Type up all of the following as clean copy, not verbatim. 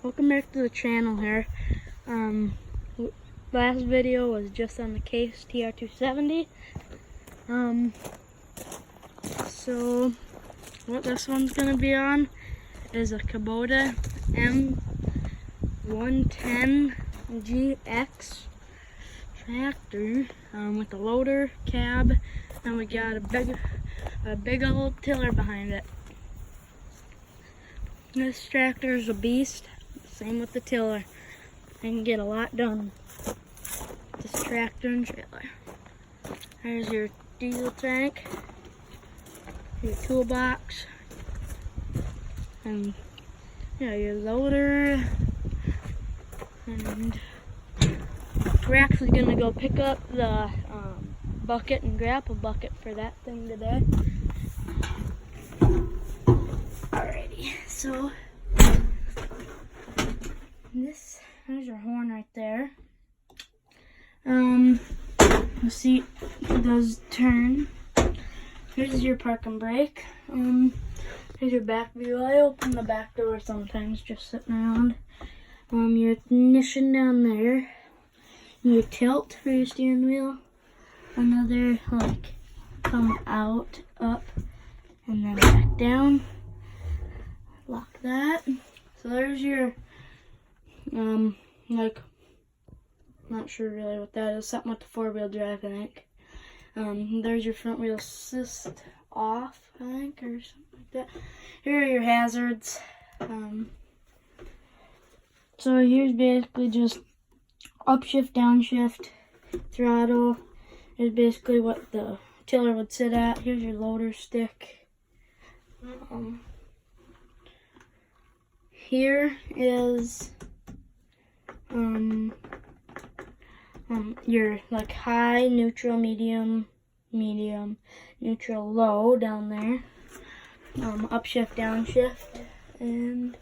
welcome back to the channel here. Last video was just on the Case TR270. So what this one's gonna be on is a Kubota M110GX tractor with a loader, cab, and we got a big old tiller behind it. This tractor is a beast. Same with the tiller. I can get a lot done. This tractor and trailer. There's your diesel tank, your toolbox, and your loader. And we're actually gonna go pick up the bucket and grapple bucket for that thing today. Alrighty, so there's your horn right there. The seat does turn. Here's your park and brake. Here's your back view. I open the back door sometimes, just sitting around. Your ignition down there. Your tilt for your steering wheel. Another come out, up, and then back down. Lock that. So there's your not sure really what that is. Something with the 4-wheel drive, I think. There's your front wheel assist off, I think, or something like that. Here are your hazards. So here's basically just upshift, downshift, throttle. Is basically what the tiller would sit at. Here's your loader stick. Here is your high, neutral, medium, neutral, low down there. Upshift, downshift, and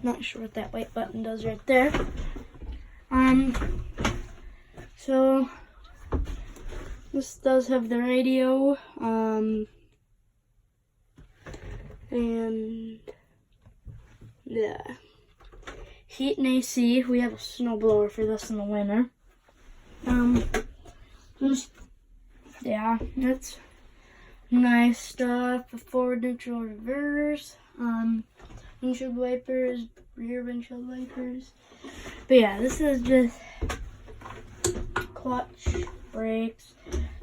not sure what that white button does right there. So this does have the radio, and yeah, heat and AC. We have a snowblower for this in the winter. That's nice stuff. Forward, neutral, reverse. Windshield wipers, rear windshield wipers. But yeah, this is just clutch, brakes.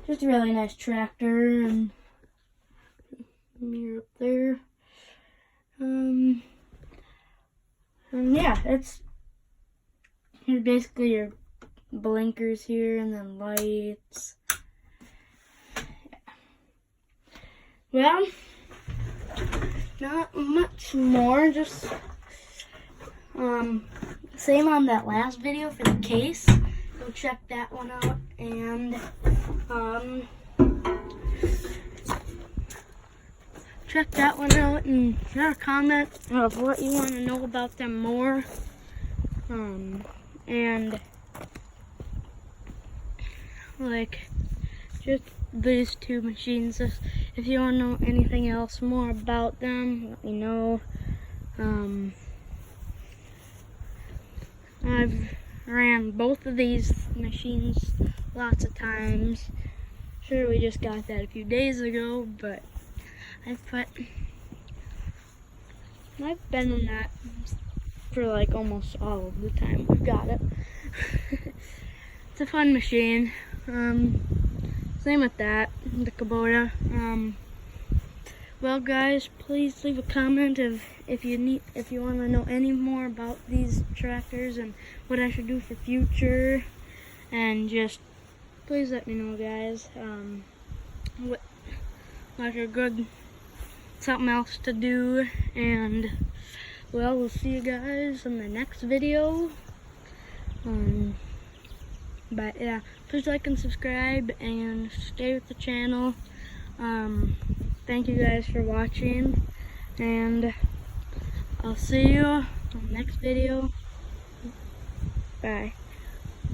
Just a really nice tractor, and mirror up there. And yeah, here's basically your blinkers here, and then lights. Yeah. Well, not much more, just same on that last video for the Case. Go check that one out, and check that one out, and share a comment of what you want to know about them more. And just these two machines. If you want to know anything else more about them, let me know. I've ran both of these machines lots of times. Sure, we just got that a few days ago, but I've been in that for almost all of the time we've got it. It's a fun machine. Same with that, the Kubota. Well, guys, please leave a comment if you want to know any more about these tractors and what I should do for future, and just please let me know, guys. A good something else to do, and well, we'll see you guys in the next video. But yeah, please like and subscribe and stay with the channel. Thank you guys for watching, and I'll see you in the next video. Bye.